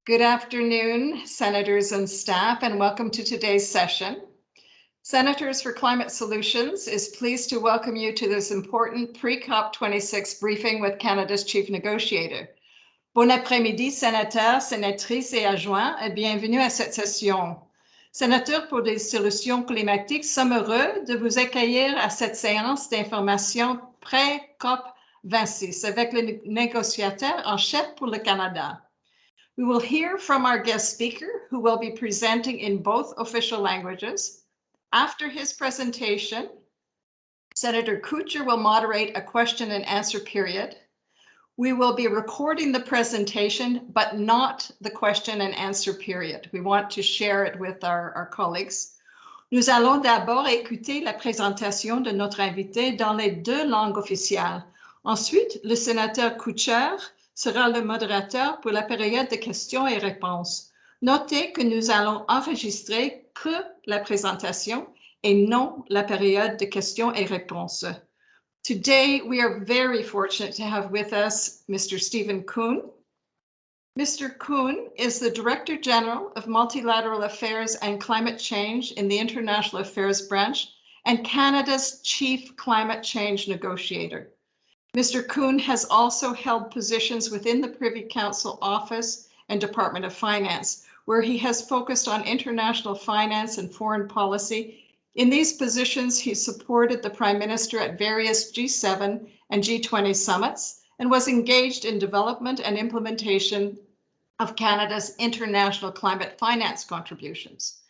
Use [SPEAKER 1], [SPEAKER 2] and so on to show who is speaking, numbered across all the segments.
[SPEAKER 1] Good afternoon, senators and staff, and welcome to today's session. Senators for Climate Solutions is pleased to welcome you to this important pre-COP26 briefing with Canada's Chief Negotiator. Bon après-midi, sénateurs, sénatrices et adjoints, et bienvenue à cette session. Sénateurs pour des solutions climatiques, sommes heureux de vous accueillir à cette séance d'information pré-COP26 avec le négociateur en chef pour le Canada. We will hear from our guest speaker, who will be presenting in both official languages. After his presentation, Senator Kuchar will moderate a question and answer period. We will be recording the presentation, but not the question and answer period. We want to share it with our colleagues. Nous allons d'abord écouter la présentation de notre invité dans les deux langues officielles. Ensuite, le sénateur Kuchar sera le modérateur pour la période de questions et réponses. Notez que nous allons enregistrer que la présentation et non la période de questions et réponses. Today, we are very fortunate to have with us Mr. Steven Kuhn. Mr. Kuhn is the Director General of Multilateral Affairs and Climate Change in the International Affairs Branch and Canada's Chief Climate Change Negotiator. Mr. Kuhn has also held positions within the Privy Council Office and Department of Finance, where he has focused on international finance and foreign policy. In these positions, he supported the Prime Minister at various G7 and G20 summits and was engaged in development and implementation of Canada's international climate finance contributions.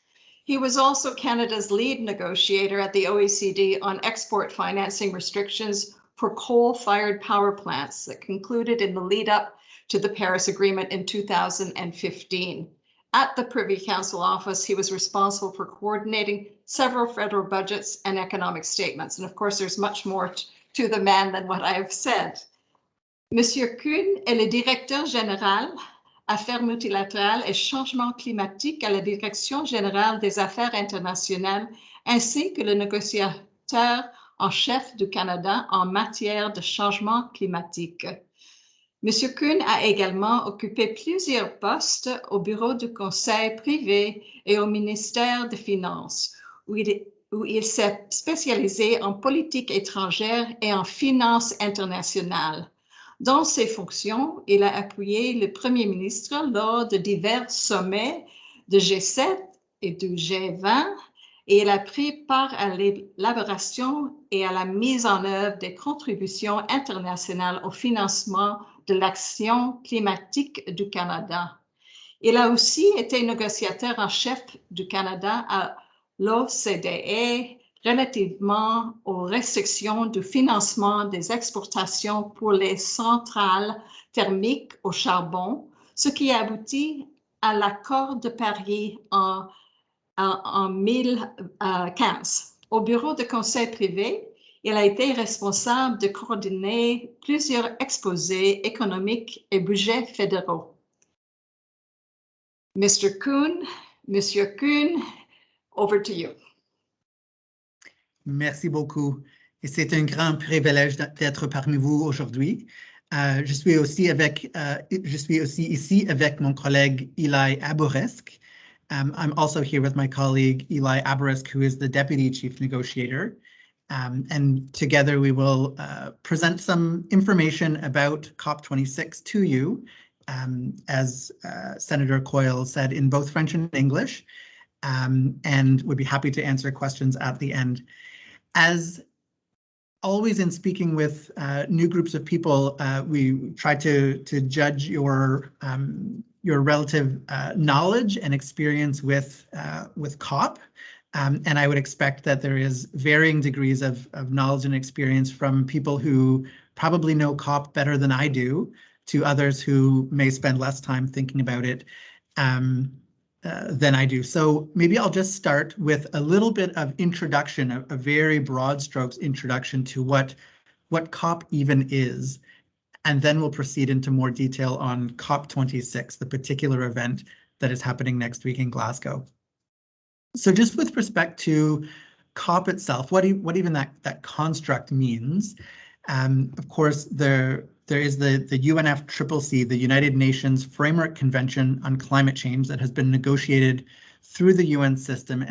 [SPEAKER 1] He was also Canada's lead negotiator at the OECD on export financing restrictions for coal-fired power plants that concluded in the lead up to the Paris Agreement in 2015. At the Privy Council Office, he was responsible for coordinating several federal budgets and economic statements. And of course, there's much more to the man than what I have said. Monsieur Kuhn est le directeur général Affaires multilatérales et changement climatique à la Direction générale des affaires internationales, ainsi que le négociateur en chef du Canada en matière de changement climatique. Monsieur Kuhn a également occupé plusieurs postes au bureau du Conseil privé et au ministère des Finances, où il s'est spécialisé en politique étrangère et en finances internationales. Dans ses fonctions, il a appuyé le Premier ministre lors de divers sommets de G7 et du G20, et il a pris part à l'élaboration et à la mise en œuvre des contributions internationales au financement de l'action climatique du Canada. Il a aussi été négociateur en chef du Canada à l'OCDE relativement aux restrictions du financement des exportations pour les centrales thermiques au charbon, ce qui a abouti à l'accord de Paris en 2015. Au bureau de conseil privé, il a été responsable de coordonner plusieurs exposés économiques et budgets fédéraux. Monsieur Kuhn, over to you.
[SPEAKER 2] Merci beaucoup. Et c'est un grand privilège d'être parmi vous aujourd'hui. Je suis aussi ici avec mon collègue Eli Abourezk. I'm also here with my colleague Eli Abourezk, who is the Deputy Chief Negotiator. And together we will present some information about COP26 to you, as Senator Coyle said, in both French and English, and would be happy to answer questions at the end. As always in speaking with new groups of people, we try to judge your relative knowledge and experience with COP. And I would expect that there is varying degrees of knowledge and experience from people who probably know COP better than I do, to others who may spend less time thinking about it than I do. So maybe I'll just start with a little bit of introduction, a very broad strokes introduction to what COP even is, and then we'll proceed into more detail on COP26, the particular event that is happening next week in Glasgow. So just with respect to COP itself, what even that construct means, of course, there is the UNFCCC, the United Nations Framework Convention on Climate Change, that has been negotiated through the UN system,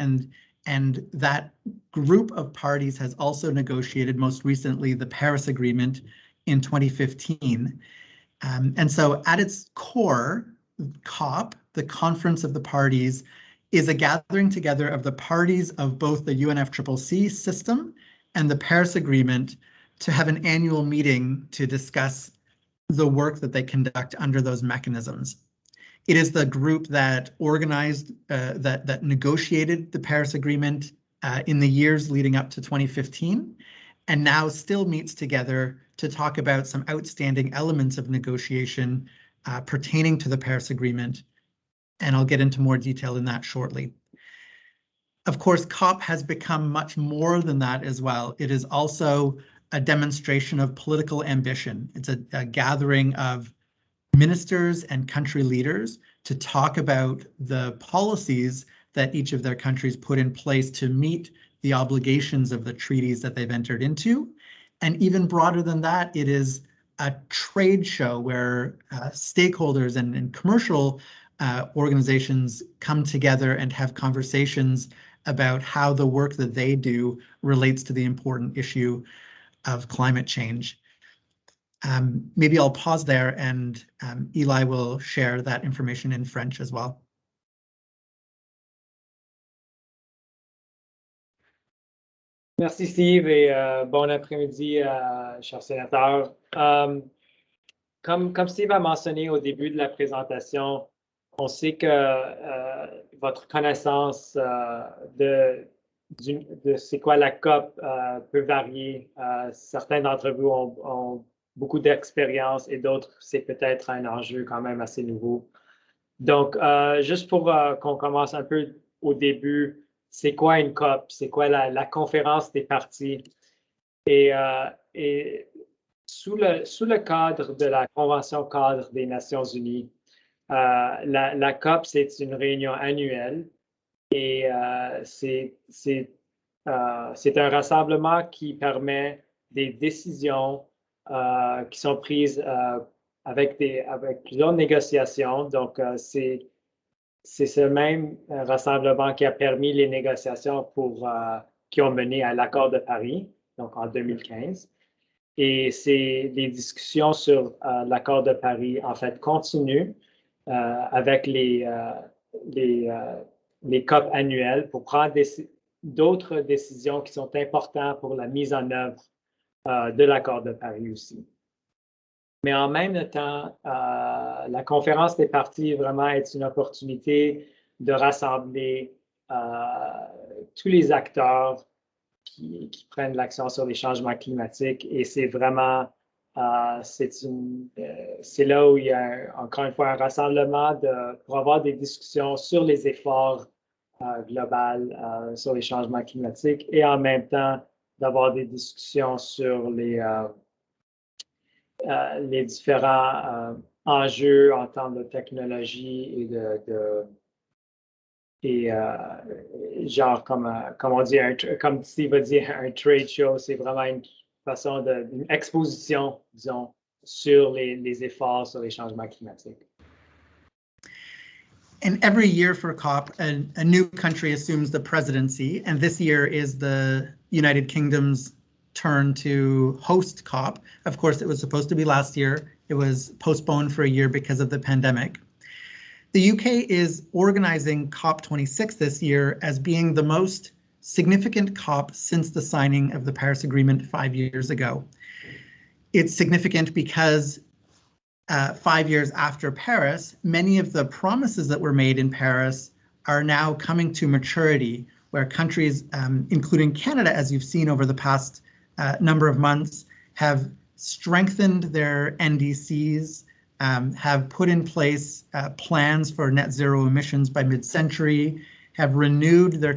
[SPEAKER 2] and that group of parties has also negotiated most recently the Paris Agreement in 2015. And so at its core, COP, the Conference of the Parties, is a gathering together of the parties of both the UNFCCC system and the Paris Agreement to have an annual meeting to discuss the work that they conduct under those mechanisms. It is the group that organized, that negotiated the Paris Agreement in the years leading up to 2015, and now still meets together to talk about some outstanding elements of negotiation pertaining to the Paris Agreement, and I'll get into more detail in that shortly. Of course, COP has become much more than that as well. It is also a demonstration of political ambition. It's a gathering of ministers and country leaders to talk about the policies that each of their countries put in place to meet the obligations of the treaties that they've entered into. And even broader than that, it is a trade show where stakeholders and commercial organizations come together and have conversations about how the work that they do relates to the important issue of climate change. Maybe I'll pause there, and Eli will share that information in French as well.
[SPEAKER 3] Merci Steve et bon après-midi, chers sénateurs. Comme Steve a mentionné au début de la présentation, on sait que votre connaissance de c'est quoi la COP peut varier. Certains d'entre vous ont beaucoup d'expérience et d'autres, c'est peut-être un enjeu quand même assez nouveau. Donc, juste pour qu'on commence un peu au début, c'est quoi une COP? C'est quoi la conférence des parties? Et sous le cadre de la Convention cadre des Nations Unies, la COP, c'est une réunion annuelle et c'est un rassemblement qui permet des décisions qui sont prises avec plusieurs négociations. Donc, c'est ce même rassemblement qui a permis les négociations qui ont mené à l'accord de Paris, donc en 2015. Et les discussions sur l'accord de Paris, en fait, continuent avec les COP annuelles pour prendre d'autres décisions qui sont importantes pour la mise en œuvre de l'accord de Paris aussi. Mais en même temps, la conférence des parties vraiment est une opportunité de rassembler tous les acteurs qui prennent l'action sur les changements climatiques, et c'est vraiment, c'est là où il y a encore une fois un rassemblement pour avoir des discussions sur les efforts globaux sur les changements climatiques, et en même temps d'avoir des discussions sur les différents enjeux en termes de technologie et genre, comme on dit, comme Steve a dit, un trade show, c'est vraiment une façon une exposition, disons, sur les efforts sur les changements climatiques.
[SPEAKER 2] And every year for COP, a new country assumes the presidency, and this year is the United Kingdom's turn to host COP. Of course, it was supposed to be last year. It was postponed for a year because of the pandemic. The UK is organizing COP26 this year as being the most significant COP since the signing of the Paris Agreement 5 years ago. It's significant because 5 years after Paris, many of the promises that were made in Paris are now coming to maturity, where countries, including Canada, as you've seen over the past number of months, have strengthened their NDCs, have put in place plans for net zero emissions by mid-century, have renewed their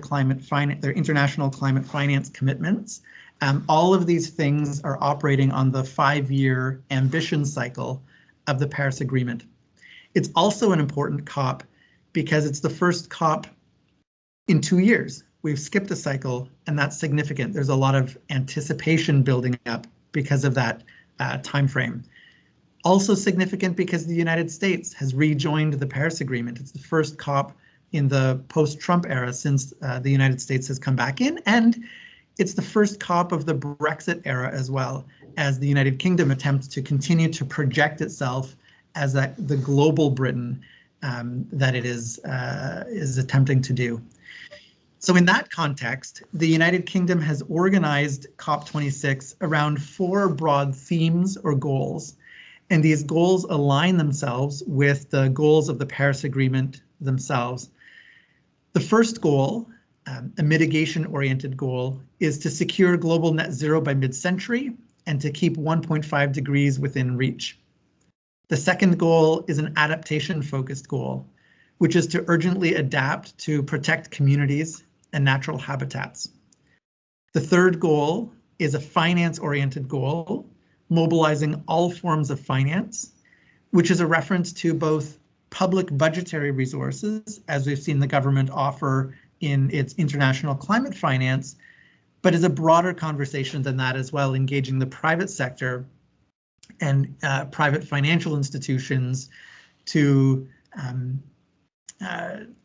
[SPEAKER 2] international climate finance commitments. All of these things are operating on the 5-year ambition cycle of the Paris Agreement. It's also an important COP because it's the first COP in 2 years. We've skipped a cycle, and that's significant. There's a lot of anticipation building up because of that time frame. Also significant because the United States has rejoined the Paris Agreement. It's the first COP in the post-Trump era since the United States has come back in, and it's the first COP of the Brexit era as well, as the United Kingdom attempts to continue to project itself as the global Britain that it is attempting to do. So in that context, the United Kingdom has organized COP26 around 4 broad themes or goals, and these goals align themselves with the goals of the Paris Agreement themselves. The first goal, a mitigation-oriented goal, is to secure global net zero by mid-century and to keep 1.5 degrees within reach. The second goal is an adaptation-focused goal, which is to urgently adapt to protect communities and natural habitats. The third goal is a finance-oriented goal, mobilizing all forms of finance, which is a reference to both public budgetary resources, as we've seen the government offer in its international climate finance, but is a broader conversation than that as well, engaging the private sector and private financial institutions to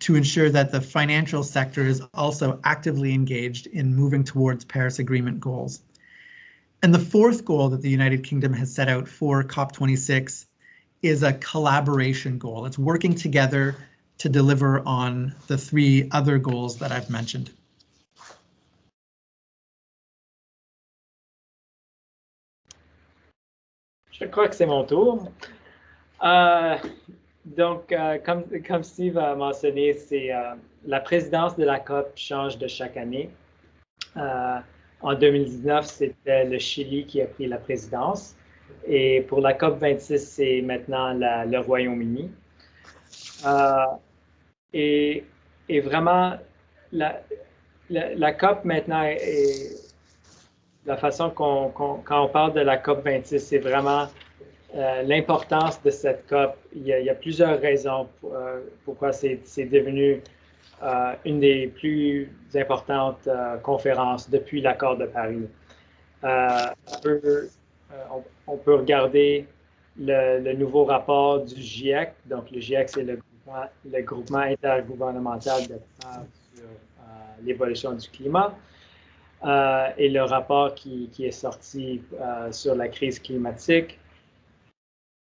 [SPEAKER 2] ensure that the financial sector is also actively engaged in moving towards Paris Agreement goals. And the fourth goal that the United Kingdom has set out for COP26 is a collaboration goal. It's working together to deliver on the 3 other goals that I've mentioned.
[SPEAKER 3] Je crois que c'est mon tour. Donc, comme Steve a mentionné, la présidence de la COP change de chaque année. En 2019, c'était le Chili qui a pris la présidence. Et pour la COP26, c'est maintenant le Royaume-Uni. Et vraiment, la COP maintenant, la façon quand on parle de la COP26, c'est vraiment l'importance de cette COP. Il y a plusieurs raisons pourquoi c'est devenu une des plus importantes conférences depuis l'accord de Paris. On peut regarder le nouveau rapport du GIEC. Donc, le GIEC, c'est le groupement intergouvernemental d'experts sur l'évolution du climat. Et le rapport qui est sorti sur la crise climatique.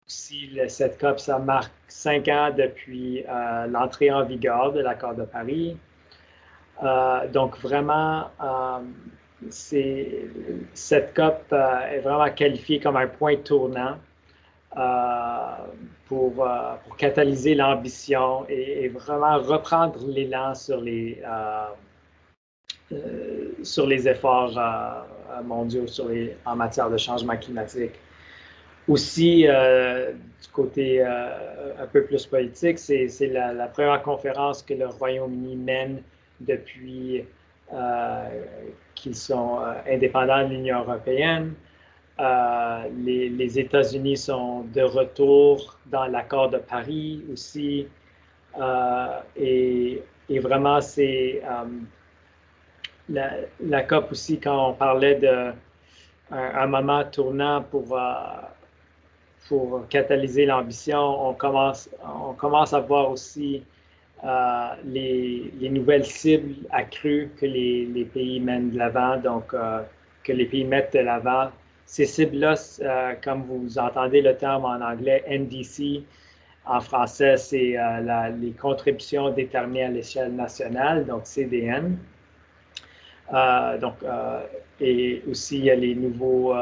[SPEAKER 3] Aussi, cette COP, ça marque 5 ans depuis l'entrée en vigueur de l'accord de Paris. Donc, vraiment, cette COP est vraiment qualifiée comme un point tournant pour catalyser l'ambition et vraiment reprendre l'élan sur les efforts mondiaux en matière de changement climatique. Aussi, du côté un peu plus politique, c'est la première conférence que le Royaume-Uni mène depuis qu'ils sont indépendants de l'Union européenne. Les États-Unis sont de retour dans l'accord de Paris aussi. Et vraiment, c'est la COP aussi, quand on parlait d'un moment tournant pour catalyser l'ambition, on commence à voir aussi les nouvelles cibles accrues que les pays mènent de l'avant, donc que les pays mettent de l'avant. Ces cibles-là, comme vous entendez le terme en anglais, NDC, en français, c'est les contributions déterminées à l'échelle nationale, donc CDN. Et aussi, il y a les nouveaux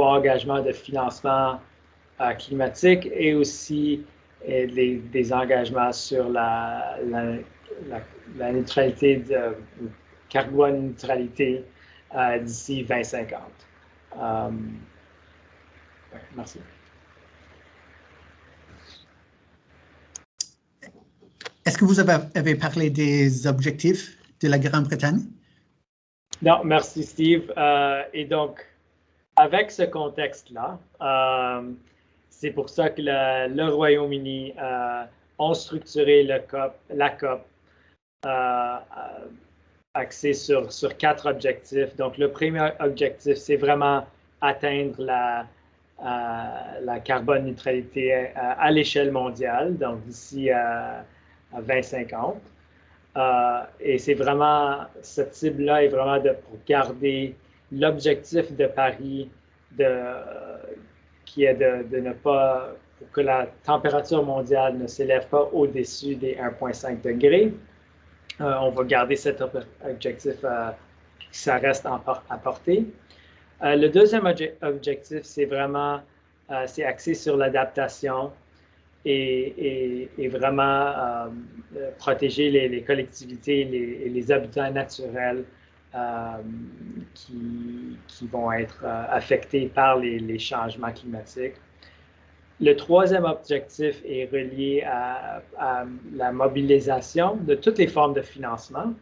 [SPEAKER 3] engagements de financement climatique et aussi des engagements sur la neutralité carbone neutralité d'ici 2050. Merci.
[SPEAKER 2] Est-ce que vous avez parlé des objectifs de la Grande-Bretagne?
[SPEAKER 3] Non, merci Steve. Et donc, avec ce contexte-là, c'est pour ça que le Royaume-Uni ont structuré la COP axée sur 4 objectifs. Donc, le premier objectif, c'est vraiment atteindre la carbone neutralité à l'échelle mondiale, donc d'ici à 2050. Et c'est vraiment, cette cible-là est vraiment pour garder l'objectif de Paris qui est de ne pas, pour que la température mondiale ne s'élève pas au-dessus des 1,5 degrés. On va garder cet objectif, ça reste à portée. Le deuxième objectif, c'est vraiment, c'est axé sur l'adaptation et vraiment protéger les collectivités et les habitats naturels qui vont être affectés par les changements climatiques. Le troisième objectif est relié à la mobilisation de toutes les formes de financement.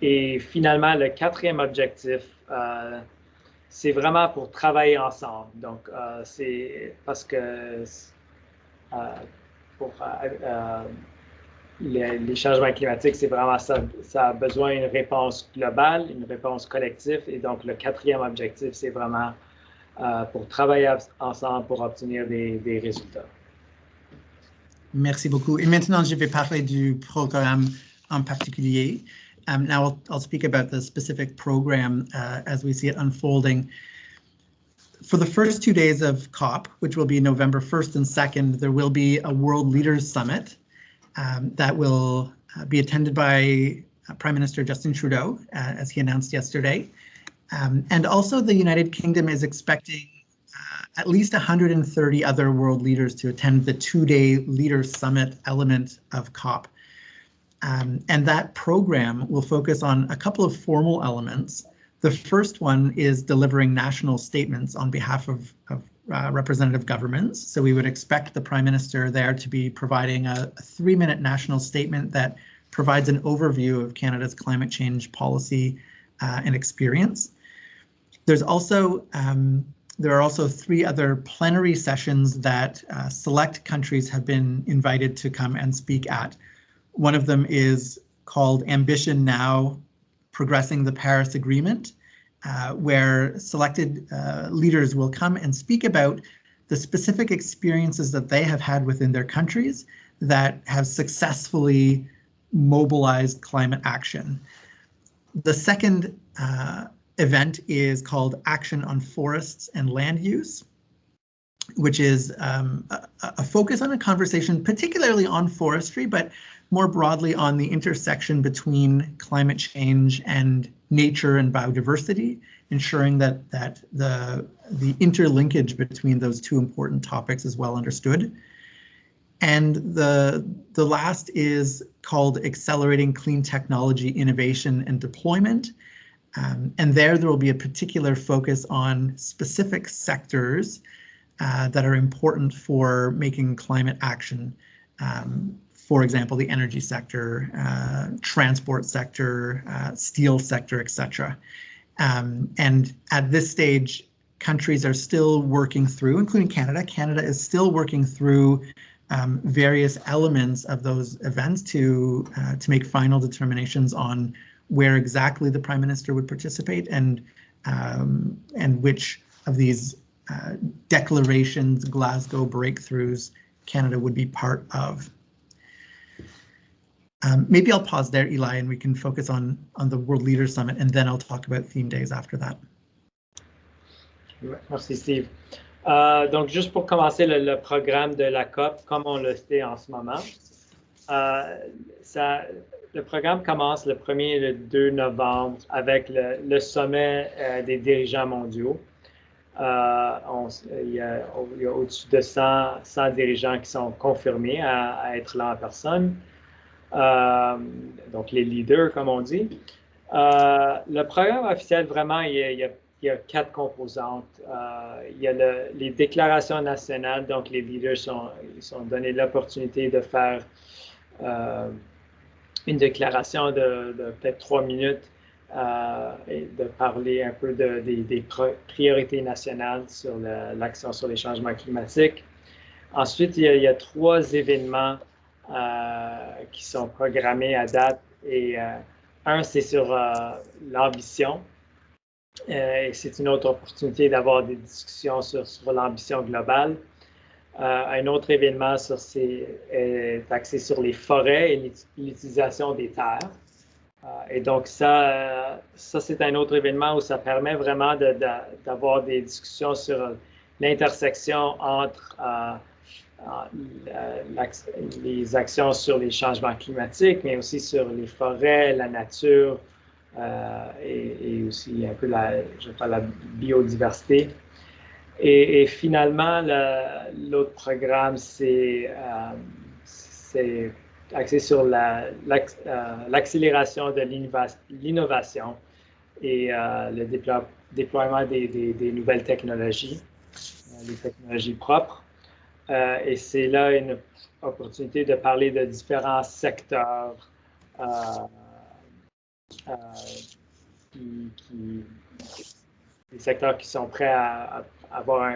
[SPEAKER 3] Et finalement, le quatrième objectif, c'est vraiment pour travailler ensemble. Donc, c'est parce que pour les changements climatiques, c'est vraiment ça. Ça a besoin d'une réponse globale, une réponse collective. Et donc, le quatrième objectif, c'est vraiment pour travailler ensemble pour obtenir des résultats.
[SPEAKER 2] Merci beaucoup. Et maintenant, je vais parler du programme en particulier. Now I'll speak about the specific program as we see it unfolding. For the first 2 days of COP, which will be November 1st and 2nd, there will be a World Leaders Summit that will be attended by Prime Minister Justin Trudeau, as he announced yesterday. And also the United Kingdom is expecting at least 130 other world leaders to attend the 2-day Leaders Summit element of COP. And that program will focus on a couple of formal elements. The first one is delivering national statements on behalf of representative governments. So we would expect the Prime Minister there to be providing a 3-minute national statement that provides an overview of Canada's climate change policy and experience. There are also 3 other plenary sessions that select countries have been invited to come and speak at. One of them is called Ambition Now, Progressing the Paris Agreement, where selected leaders will come and speak about the specific experiences that they have had within their countries that have successfully mobilized climate action. The second event is called Action on Forests and Land Use, which is a focus on a conversation particularly on forestry, but more broadly on the intersection between climate change and nature and biodiversity, ensuring that the interlinkage between those 2 important topics is well understood. And the last is called Accelerating Clean Technology Innovation and Deployment. And there will be a particular focus on specific sectors that are important for making climate action. For example, the energy sector, transport sector, steel sector, etc. And at this stage, countries are still working through, including Canada. Canada is still working through various elements of those events to make final determinations on where exactly the Prime Minister would participate and which of these declarations, Glasgow breakthroughs, Canada would be part of. Maybe I'll pause there, Eli, and we can focus on the World Leaders Summit, and then I'll talk about theme days after that.
[SPEAKER 3] Merci, Steve. Donc, juste pour commencer le programme de la COP, comme on le sait en ce moment, le programme commence le 1er et le 2 novembre avec le sommet des dirigeants mondiaux. Il y a au-dessus de 100 dirigeants qui sont confirmés à être là en personne. Donc les leaders, comme on dit. Le programme officiel, vraiment, il y a 4 composantes. Il y a les déclarations nationales, donc les leaders sont donnés l'opportunité de faire une déclaration de peut-être 3 minutes et de parler un peu des priorités nationales sur l'action sur les changements climatiques. Ensuite, il y a 3 événements qui sont programmés à date et un, c'est sur l'ambition. Et c'est une autre opportunité d'avoir des discussions sur l'ambition globale. Un autre événement est axé sur les forêts et l'utilisation des terres. Et donc, ça c'est un autre événement où ça permet vraiment d'avoir des discussions sur l'intersection entre les actions sur les changements climatiques, mais aussi sur les forêts, la nature et aussi un peu la biodiversité. Et finalement, l'autre programme, c'est axé sur l'accélération de l'innovation et le déploiement des nouvelles technologies, les technologies propres. Et c'est là une opportunité de parler de différents secteurs des secteurs qui sont prêts à avoir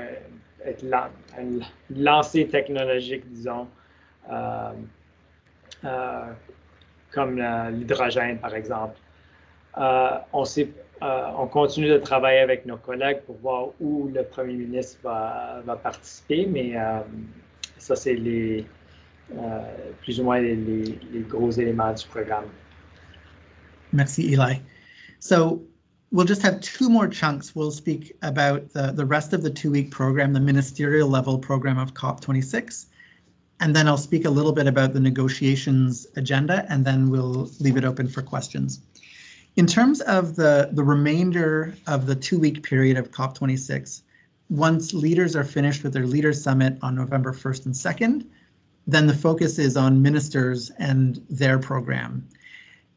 [SPEAKER 3] une lancée technologique, disons, comme l'hydrogène, par exemple. On continue de travailler avec nos collègues pour voir où le premier ministre va participer, mais ça, c'est plus ou moins les gros éléments du programme.
[SPEAKER 2] Merci, Eli. So we'll just have two more chunks. We'll speak about the rest of the two-week program, the ministerial level program of COP26. And then I'll speak a little bit about the negotiations agenda, and then we'll leave it open for questions. In terms of the remainder of the two-week period of COP26, once leaders are finished with their Leaders Summit on November 1st and 2nd, then the focus is on ministers and their program.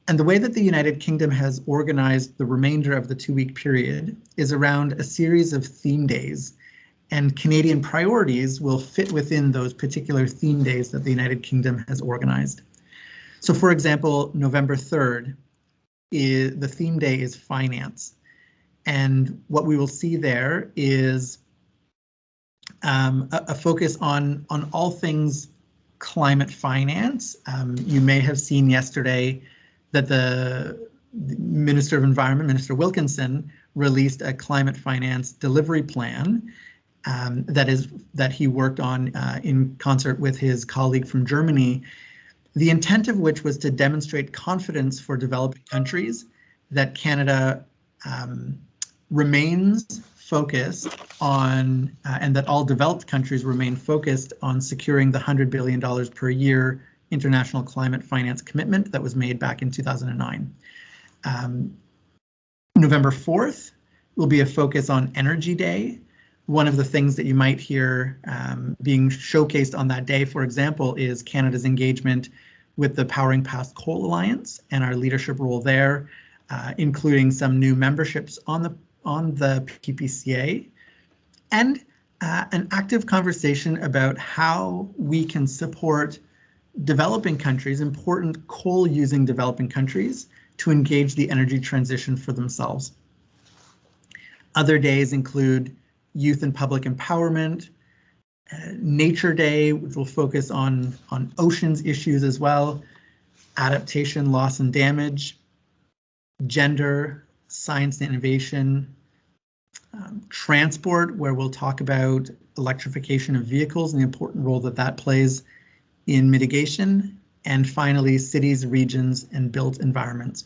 [SPEAKER 2] And the way that the United Kingdom has organized the remainder of the two-week period is around a series of theme days, and Canadian priorities will fit within those particular theme days that the United Kingdom has organized. So for example, November 3rd, the theme day is finance. And what we will see there is a focus on all things climate finance. You may have seen yesterday that the Minister of Environment, Minister Wilkinson, released a climate finance delivery plan that he worked on in concert with his colleague from Germany, the intent of which was to demonstrate confidence for developing countries that Canada remains focused on, and that all developed countries remain focused on securing the $100 billion per year international climate finance commitment that was made back in 2009. November 4th will be a focus on Energy Day. One of the things that you might hear being showcased on that day, for example, is Canada's engagement with the Powering Past Coal Alliance and our leadership role there, including some new memberships on the PPCA, and an active conversation about how we can support developing countries, important coal-using developing countries, to engage the energy transition for themselves. Other days include Youth and Public Empowerment, Nature Day, which will focus on oceans issues as well, adaptation, loss and damage, gender, science and innovation, transport, where we'll talk about electrification of vehicles and the important role that that plays in mitigation, and finally, cities, regions, and built environments.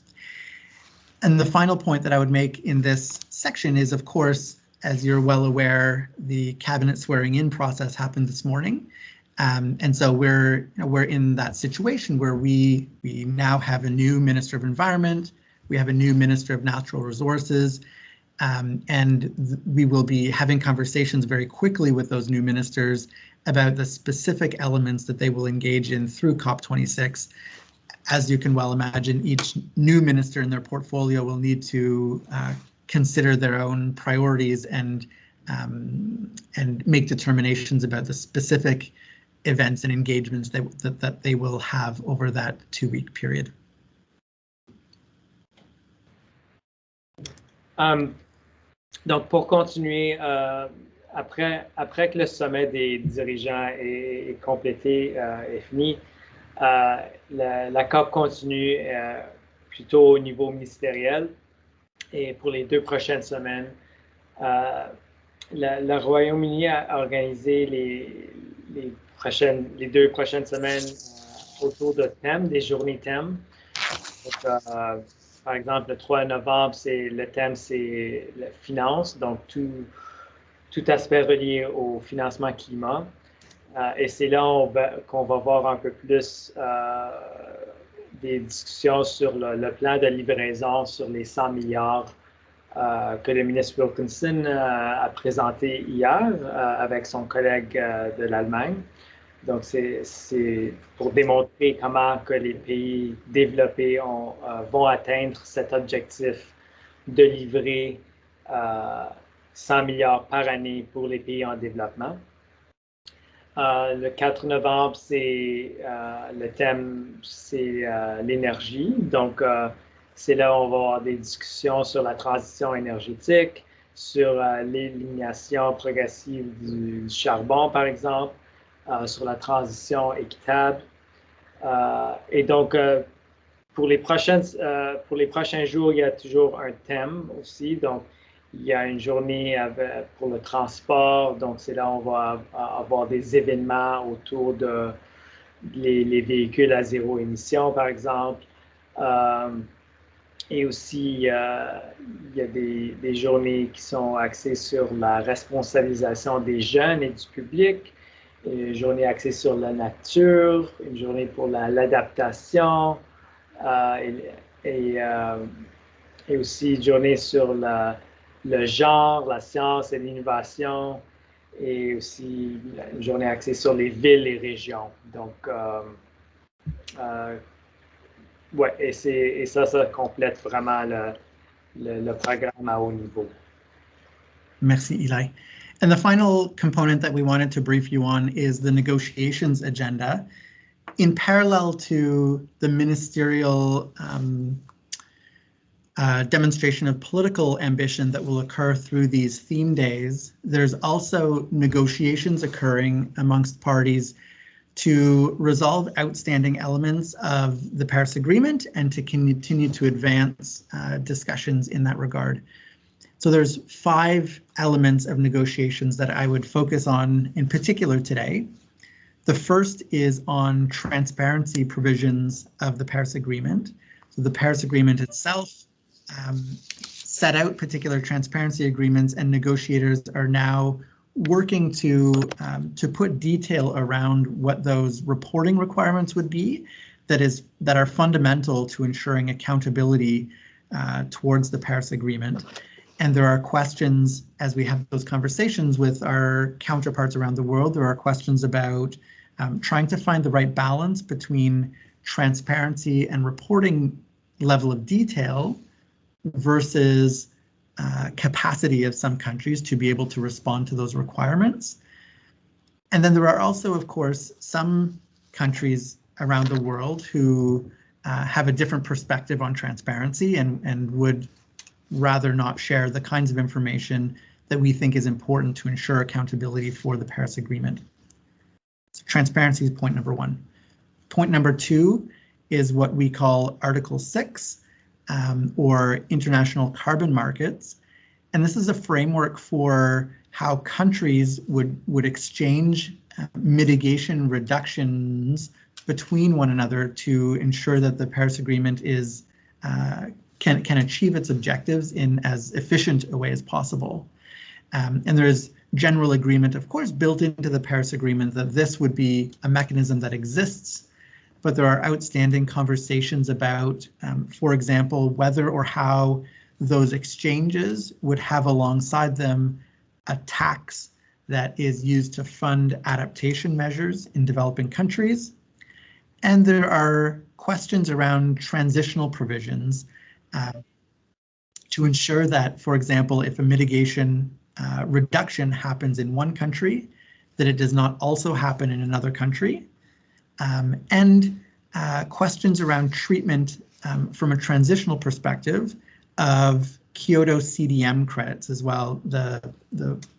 [SPEAKER 2] And the final point that I would make in this section is, of course, as you're well aware, the cabinet swearing-in process happened this morning. And so we're in that situation where we now have a new Minister of Environment, we have a new Minister of Natural Resources, and we will be having conversations very quickly with those new ministers about the specific elements that they will engage in through COP26. As you can well imagine, each new minister in their portfolio will need to consider their own priorities and make determinations about the specific events and engagements that they will have over that two-week period.
[SPEAKER 3] Donc, pour continuer, après que le sommet des dirigeants est complété, est fini, la COP continue plutôt au niveau ministériel. Et pour les 2 prochaines semaines, le Royaume-Uni a organisé les 2 prochaines semaines autour de thèmes, des journées thèmes. Donc, par exemple, le 3 novembre, le thème, c'est la finance, donc tout aspect relié au financement climat. Et c'est là qu'on va voir un peu plus des discussions sur le plan de livraison sur les 100 milliards que le ministre Wilkinson a présenté hier avec son collègue de l'Allemagne. Donc, c'est pour démontrer comment que les pays développés vont atteindre cet objectif de livrer 100 milliards par année pour les pays en développement. Le 4 novembre, le thème, c'est l'énergie. Donc, c'est là où on va avoir des discussions sur la transition énergétique, sur l'élimination progressive du charbon, par exemple, sur la transition équitable. Et donc, pour les prochains jours, il y a toujours un thème aussi. Donc, il y a une journée pour le transport. Donc, c'est là où on va avoir des événements autour de les véhicules à zéro émission, par exemple. Et aussi, il y a des journées qui sont axées sur la responsabilisation des jeunes et du public, une journée axée sur la nature, une journée pour l'adaptation, et aussi une journée sur le genre, la science et l'innovation, et aussi une journée axée sur les villes et régions. Donc, ouais, et ça complète vraiment le programme à haut niveau.
[SPEAKER 2] Merci, Eli. And the final component that we wanted to brief you on is the negotiations agenda. In parallel to the ministerial demonstration of political ambition that will occur through these theme days, there's also negotiations occurring amongst parties to resolve outstanding elements of the Paris Agreement and to continue to advance discussions in that regard. So there's 5 elements of negotiations that I would focus on in particular today. The first is on transparency provisions of the Paris Agreement. So the Paris Agreement itself set out particular transparency agreements, and negotiators are now working to put detail around what those reporting requirements would be that are fundamental to ensuring accountability towards the Paris Agreement. And there are questions, as we have those conversations with our counterparts around the world, there are questions about trying to find the right balance between transparency and reporting level of detail versus capacity of some countries to be able to respond to those requirements. And then there are also, of course, some countries around the world who have a different perspective on transparency and would rather not share the kinds of information that we think is important to ensure accountability for the Paris Agreement. So transparency is point number 1. Point number 2 is what we call Article 6, or international carbon markets. And this is a framework for how countries would exchange mitigation reductions between one another to ensure that the Paris Agreement is can achieve its objectives in as efficient a way as possible. And there is general agreement, of course, built into the Paris Agreement that this would be a mechanism that exists, but there are outstanding conversations about, for example, whether or how those exchanges would have alongside them a tax that is used to fund adaptation measures in developing countries. And there are questions around transitional provisions to ensure that, for example, if a mitigation reduction happens in one country, that it does not also happen in another country. And questions around treatment from a transitional perspective of Kyoto CDM credits as well, the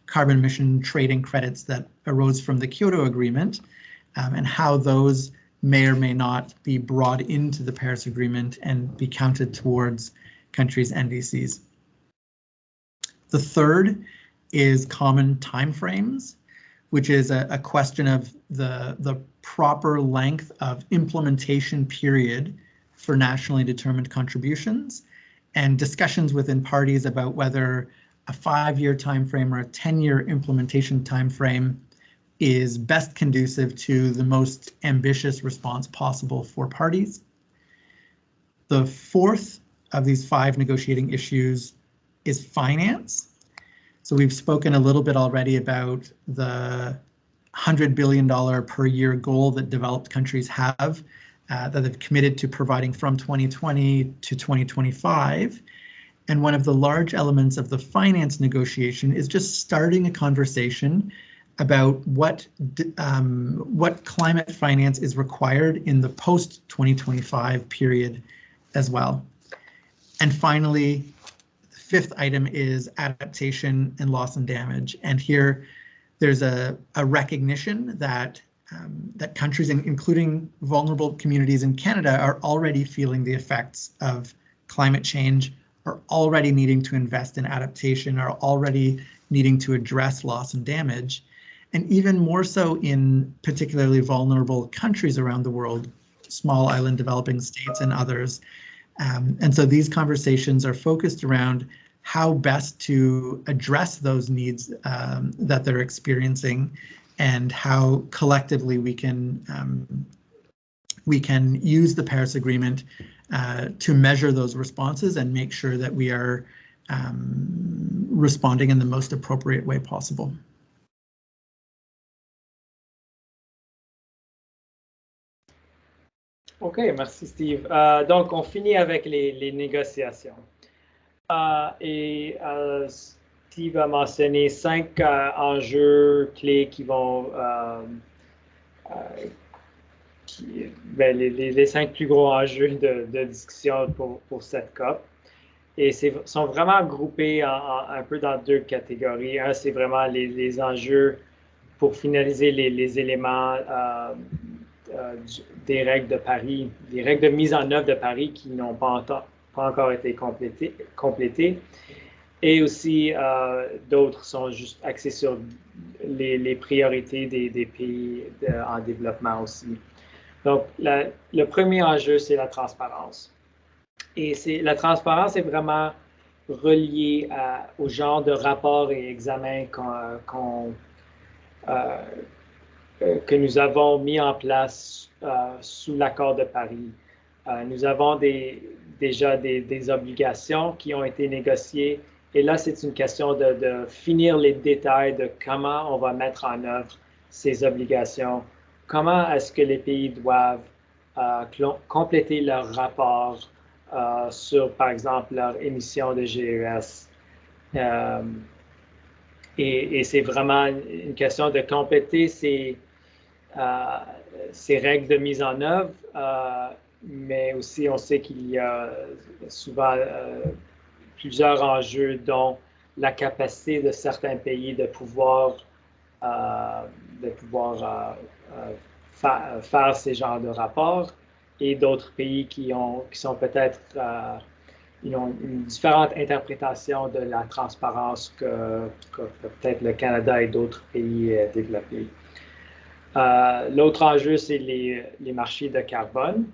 [SPEAKER 2] carbon emission trading credits that arose from the Kyoto Agreement, and how those may or may not be brought into the Paris Agreement and be counted towards countries' NDCs. The third is common timeframes, which is a question of the proper length of implementation period for nationally determined contributions, and discussions within parties about whether a 5-year timeframe or a 10-year implementation timeframe is best conducive to the most ambitious response possible for parties. The fourth of these 5 negotiating issues is finance. So we've spoken a little bit already about the $100 billion per year goal that developed countries have that they've committed to providing from 2020 to 2025. And one of the large elements of the finance negotiation is just starting a conversation about what climate finance is required in the post-2025 period as well. And finally, the fifth item is adaptation and loss and damage. And here there's a recognition that that countries, including vulnerable communities in Canada, are already feeling the effects of climate change, are already needing to invest in adaptation, are already needing to address loss and damage, and even more so in particularly vulnerable countries around the world, small island developing states and others. And so these conversations are focused around how best to address those needs that they're experiencing, and how collectively we can use the Paris Agreement to measure those responses and make sure that we are responding in the most appropriate way possible.
[SPEAKER 3] OK, merci Steve. Donc, on finit avec les négociations. Steve a mentionné 5 enjeux clés qui vont, les 5 plus gros enjeux de discussion pour cette COP. Et sont vraiment groupés un peu dans 2 catégories. Un, c'est vraiment les enjeux pour finaliser les éléments des règles de Paris, des règles de mise en œuvre de Paris qui n'ont pas encore été complétées. Et aussi, d'autres sont juste axés sur les priorités des pays en développement aussi. Donc, le premier enjeu, c'est la transparence. Et la transparence est vraiment reliée au genre de rapport et examen que nous avons mis en place sous l'accord de Paris. Nous avons déjà des obligations qui ont été négociées. Et là, c'est une question de finir les détails de comment on va mettre en œuvre ces obligations. Comment est-ce que les pays doivent compléter leur rapport sur, par exemple, leur émission de GES. Et c'est vraiment une question de compléter ces règles de mise en œuvre, mais aussi on sait qu'il y a souvent plusieurs enjeux, dont la capacité de certains pays de pouvoir faire ces genres de rapports, et d'autres pays qui sont peut-être ils ont une différente interprétation de la transparence que peut-être le Canada et d'autres pays développés. L'autre enjeu, c'est les marchés de carbone.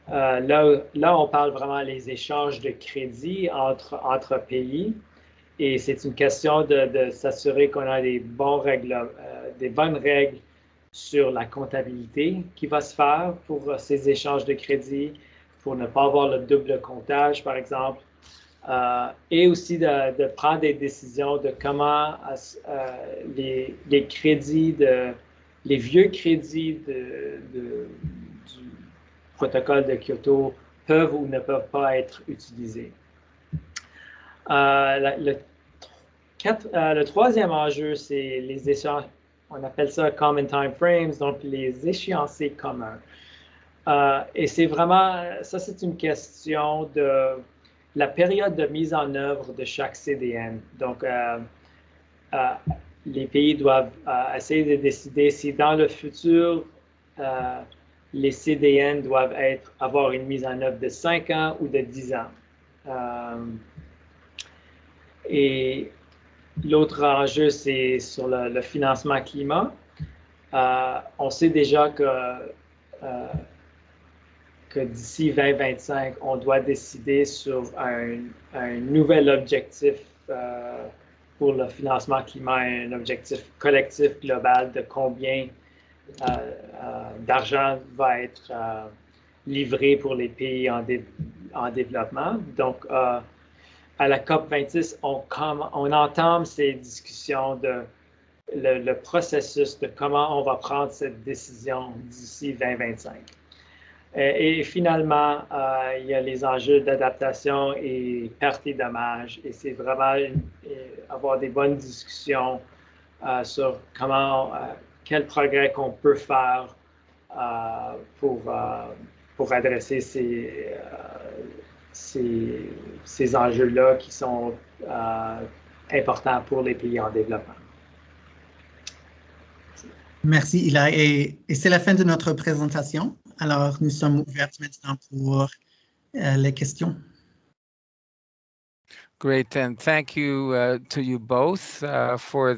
[SPEAKER 3] Là, on parle vraiment des échanges de crédits entre pays, et c'est une question de s'assurer qu'on a des bonnes règles sur la comptabilité qui va se faire pour ces échanges de crédits, pour ne pas avoir le double comptage, par exemple, et aussi de prendre des décisions de comment les crédits, les vieux crédits du protocole de Kyoto peuvent ou ne peuvent pas être utilisés. Le troisième enjeu, c'est les échanges, on appelle ça Common Time Frames, donc les échéanciers communs. Et c'est vraiment, ça c'est une question de la période de mise en œuvre de chaque CDN. Donc, les pays doivent essayer de décider si dans le futur, les CDN doivent avoir une mise en œuvre de 5 ans ou de 10 ans. Et L'autre enjeu, c'est sur le financement climat. On sait déjà que d'ici 2025, on doit décider sur un nouvel objectif pour le financement climat, un objectif collectif global de combien d'argent va être livré pour les pays en développement. Donc, à la COP26, on entame ces discussions de le processus de comment on va prendre cette décision d'ici 2025. Et finalement, il y a les enjeux d'adaptation et pertes et dommages. Et c'est vraiment avoir des bonnes discussions sur quel progrès qu'on peut faire pour adresser ces enjeux-là qui sont importants pour les pays en développement.
[SPEAKER 2] Merci, Eli. Et c'est la fin de notre présentation. Alors, nous sommes ouverts maintenant pour les questions.
[SPEAKER 4] Great, and thank you to you both for